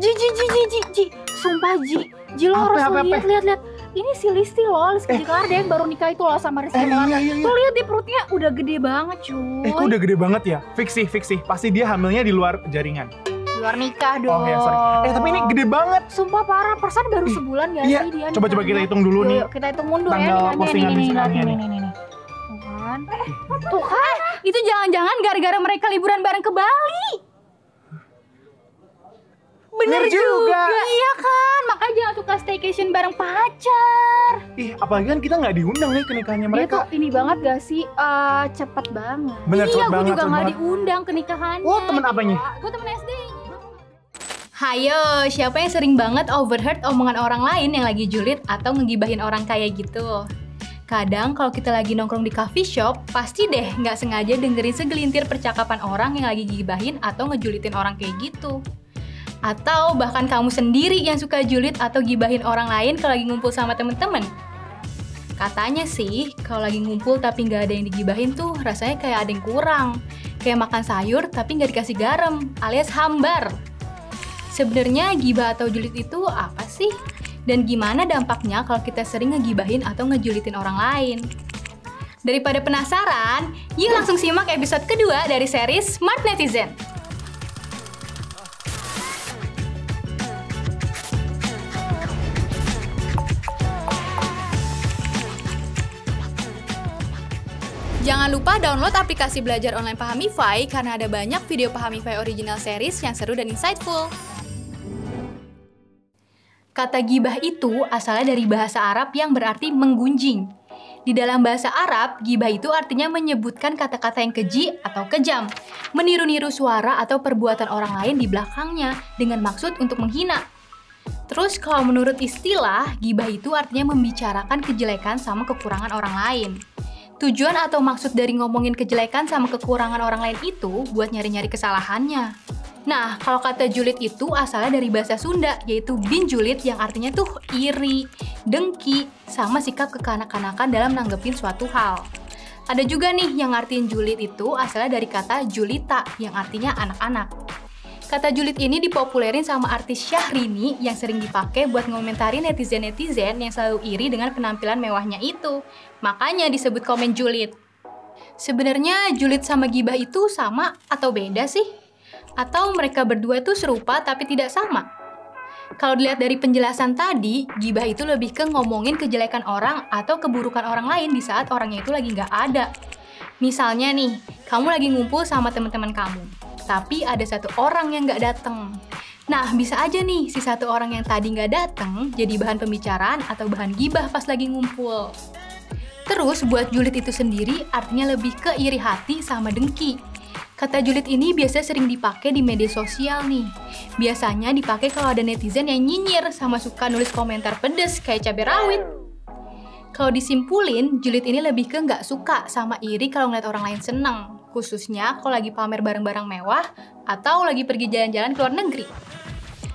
Ji. Sumpah Ji lo harus lihat. Ini si Listi loh, Rizky Bilar yang baru nikah itu loh sama Rizky Bilar. Iya. Lo lihat di perutnya udah gede banget cuy. Kok udah gede banget ya? Fix sih. Pasti dia hamilnya di luar jaringan. Luar nikah dong. Oh ya sorry. Tapi ini gede banget. Sumpah parah, perasaan baru sebulan gak sih dia? Coba kita hitung dulu nih. Yuk, kita hitung mundur tanggal ya. postingan Instagramnya nih. Tuh kan, itu jangan-jangan gara-gara mereka liburan bareng ke Bali. Bener juga. Iya kan, makanya jangan suka staycation bareng pacar. Apalagi kan kita nggak diundang nih ke nikahnya mereka. Itu ini banget gak sih? Cepet banget. Bener, iya, gue juga cepet gak banget. diundang ke nikahannya. Oh, temen apanya? Gue temen SD. Hayo, siapa yang sering banget overheard omongan orang lain yang lagi julid atau ngegibahin orang kayak gitu? Kadang kalau kita lagi nongkrong di coffee shop, pasti deh nggak sengaja dengerin segelintir percakapan orang yang lagi gibahin atau ngejulitin orang kayak gitu. Atau bahkan kamu sendiri yang suka julid atau gibahin orang lain kalau lagi ngumpul sama temen-temen. Katanya sih, kalau lagi ngumpul tapi nggak ada yang digibahin tuh rasanya kayak ada yang kurang. Kayak makan sayur tapi nggak dikasih garam, alias hambar. Sebenarnya gibah atau julid itu apa sih? Dan gimana dampaknya kalau kita sering ngegibahin atau ngejulitin orang lain? Daripada penasaran, yuk langsung simak episode kedua dari series Smart Netizen. Jangan lupa download aplikasi belajar online Pahamify karena ada banyak video Pahamify original series yang seru dan insightful. Kata gibah itu asalnya dari bahasa Arab yang berarti menggunjing. Di dalam bahasa Arab, gibah itu artinya menyebutkan kata-kata yang keji atau kejam, meniru-niru suara atau perbuatan orang lain di belakangnya dengan maksud untuk menghina. Terus kalau menurut istilah, gibah itu artinya membicarakan kejelekan sama kekurangan orang lain. Tujuan atau maksud dari ngomongin kejelekan sama kekurangan orang lain itu buat nyari-nyari kesalahannya. Nah, kalau kata julid itu asalnya dari bahasa Sunda, yaitu bin julid yang artinya tuh iri, dengki, sama sikap kekanak-kanakan dalam nanggepin suatu hal. Ada juga nih yang ngartiin julid itu asalnya dari kata julita yang artinya anak-anak. Kata julid ini dipopulerin sama artis Syahrini yang sering dipakai buat ngomentari netizen-netizen yang selalu iri dengan penampilan mewahnya itu. Makanya disebut komen julid. Sebenarnya julid sama gibah itu sama atau beda sih? Atau mereka berdua itu serupa tapi tidak sama? Kalau dilihat dari penjelasan tadi, gibah itu lebih ke ngomongin kejelekan orang atau keburukan orang lain di saat orangnya itu lagi nggak ada. Misalnya nih, kamu lagi ngumpul sama teman-teman kamu, tapi ada satu orang yang nggak datang. Nah, bisa aja nih si satu orang yang tadi nggak datang jadi bahan pembicaraan atau bahan gibah pas lagi ngumpul. Terus buat julid itu sendiri artinya lebih ke iri hati sama dengki. Kata julid ini biasanya sering dipakai di media sosial nih. Biasanya dipakai kalau ada netizen yang nyinyir sama suka nulis komentar pedes kayak cabai rawit. Kalau disimpulin, julid ini lebih ke nggak suka sama iri kalau ngeliat orang lain seneng. Khususnya kalau lagi pamer barang-barang mewah atau lagi pergi jalan-jalan ke luar negeri.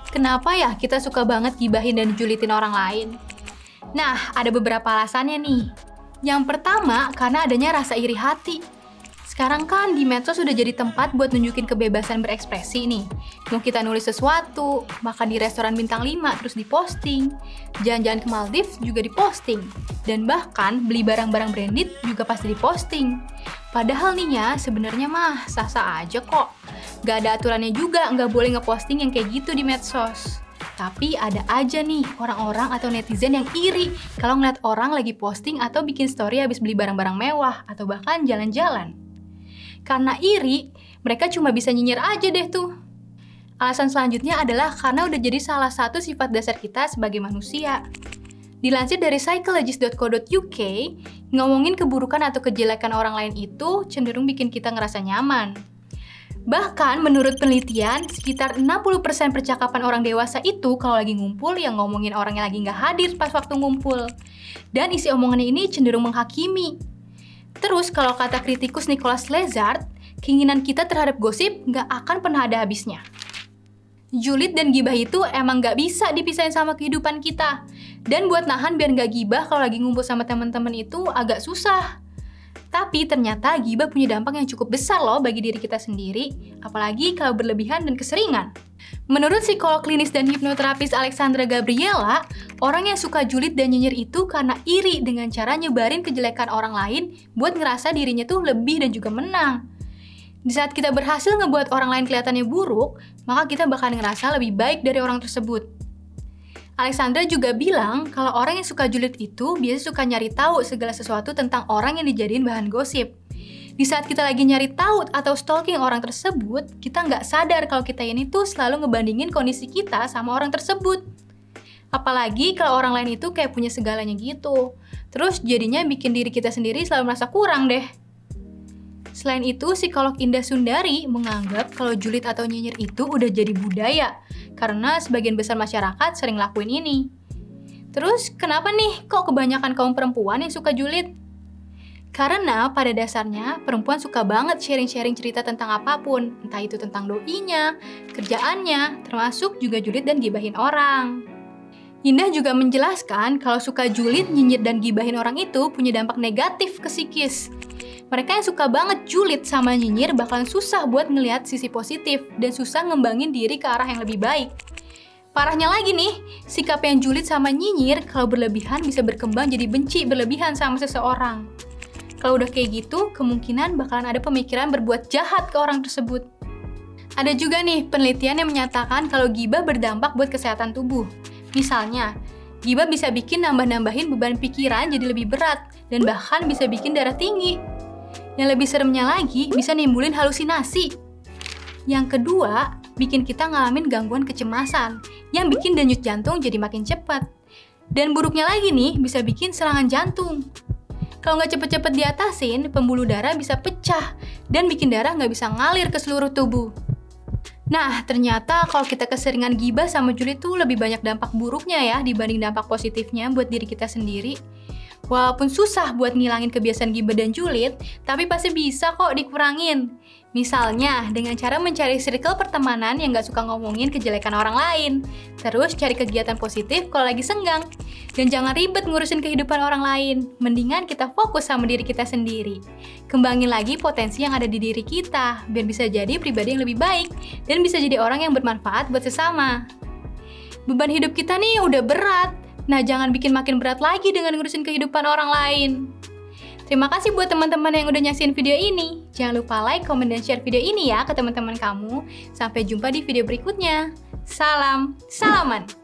Kenapa ya kita suka banget gibahin dan julitin orang lain? Nah, ada beberapa alasannya nih. Yang pertama, karena adanya rasa iri hati. Sekarang kan di medsos sudah jadi tempat buat nunjukin kebebasan berekspresi nih. Mau kita nulis sesuatu, makan di restoran bintang 5 terus diposting, jalan-jalan ke Maldives juga diposting, dan bahkan beli barang-barang branded juga pasti diposting. Padahal nih ya, sebenarnya mah sah-sah aja kok. Gak ada aturannya juga nggak boleh ngeposting yang kayak gitu di medsos. Tapi ada aja nih orang-orang atau netizen yang iri kalau ngeliat orang lagi posting atau bikin story habis beli barang-barang mewah atau bahkan jalan-jalan. Karena iri, mereka cuma bisa nyinyir aja deh tuh. Alasan selanjutnya adalah karena udah jadi salah satu sifat dasar kita sebagai manusia. Dilansir dari psychologist.co.uk, ngomongin keburukan atau kejelekan orang lain itu cenderung bikin kita ngerasa nyaman. Bahkan menurut penelitian, sekitar 60% percakapan orang dewasa itu kalau lagi ngumpul yang ngomongin orang yang lagi nggak hadir pas waktu ngumpul. Dan isi omongannya ini cenderung menghakimi. Terus kalau kata kritikus Nicholas Lazard, keinginan kita terhadap gosip nggak akan pernah ada habisnya. Julid dan gibah itu emang nggak bisa dipisahin sama kehidupan kita. Dan buat nahan biar nggak gibah kalau lagi ngumpul sama teman-teman itu agak susah. Tapi ternyata gibah punya dampak yang cukup besar loh bagi diri kita sendiri, apalagi kalau berlebihan dan keseringan. Menurut psikolog klinis dan hipnoterapis Alexandra Gabriela, orang yang suka julid dan nyinyir itu karena iri dengan cara nyebarin kejelekan orang lain buat ngerasa dirinya tuh lebih dan juga menang. Di saat kita berhasil ngebuat orang lain kelihatannya buruk, maka kita bakal ngerasa lebih baik dari orang tersebut. Alexandra juga bilang kalau orang yang suka julid itu biasanya suka nyari tahu segala sesuatu tentang orang yang dijadiin bahan gosip. Di saat kita lagi nyari tahu atau stalking orang tersebut, kita nggak sadar kalau kita ini tuh selalu ngebandingin kondisi kita sama orang tersebut. Apalagi kalau orang lain itu kayak punya segalanya gitu. Terus jadinya bikin diri kita sendiri selalu merasa kurang deh. Selain itu, psikolog Indah Sundari menganggap kalau julid atau nyinyir itu udah jadi budaya, karena sebagian besar masyarakat sering lakuin ini. Terus, kenapa nih kok kebanyakan kaum perempuan yang suka julid? Karena pada dasarnya, perempuan suka banget sharing-sharing cerita tentang apapun, entah itu tentang doinya, kerjaannya, termasuk juga julid dan gibahin orang. Indah juga menjelaskan kalau suka julid, nyinyir, dan gibahin orang itu punya dampak negatif ke psikis. Mereka yang suka banget julid sama nyinyir bakalan susah buat ngelihat sisi positif dan susah ngembangin diri ke arah yang lebih baik. Parahnya lagi nih, sikap yang julid sama nyinyir kalau berlebihan bisa berkembang jadi benci berlebihan sama seseorang. Kalau udah kayak gitu, kemungkinan bakalan ada pemikiran berbuat jahat ke orang tersebut. Ada juga nih penelitian yang menyatakan kalau gibah berdampak buat kesehatan tubuh. Misalnya, gibah bisa bikin nambah-nambahin beban pikiran jadi lebih berat dan bahkan bisa bikin darah tinggi. Yang lebih seremnya lagi, bisa nimbulin halusinasi. Yang kedua, bikin kita ngalamin gangguan kecemasan, yang bikin denyut jantung jadi makin cepat. Dan buruknya lagi nih, bisa bikin serangan jantung. Kalau nggak cepet-cepet diatasin, pembuluh darah bisa pecah, dan bikin darah nggak bisa ngalir ke seluruh tubuh. Nah, ternyata kalau kita keseringan gibah sama julid tuh lebih banyak dampak buruknya ya dibanding dampak positifnya buat diri kita sendiri. Walaupun susah buat ngilangin kebiasaan gibah dan julid, tapi pasti bisa kok dikurangin. Misalnya, dengan cara mencari circle pertemanan yang gak suka ngomongin kejelekan orang lain. Terus cari kegiatan positif kalau lagi senggang. Dan jangan ribet ngurusin kehidupan orang lain. Mendingan kita fokus sama diri kita sendiri. Kembangin lagi potensi yang ada di diri kita, biar bisa jadi pribadi yang lebih baik, dan bisa jadi orang yang bermanfaat buat sesama. Beban hidup kita nih udah berat. Nah, jangan bikin makin berat lagi dengan ngurusin kehidupan orang lain. Terima kasih buat teman-teman yang udah nyaksin video ini. Jangan lupa like, komen, dan share video ini ya ke teman-teman kamu. Sampai jumpa di video berikutnya. Salam, salaman.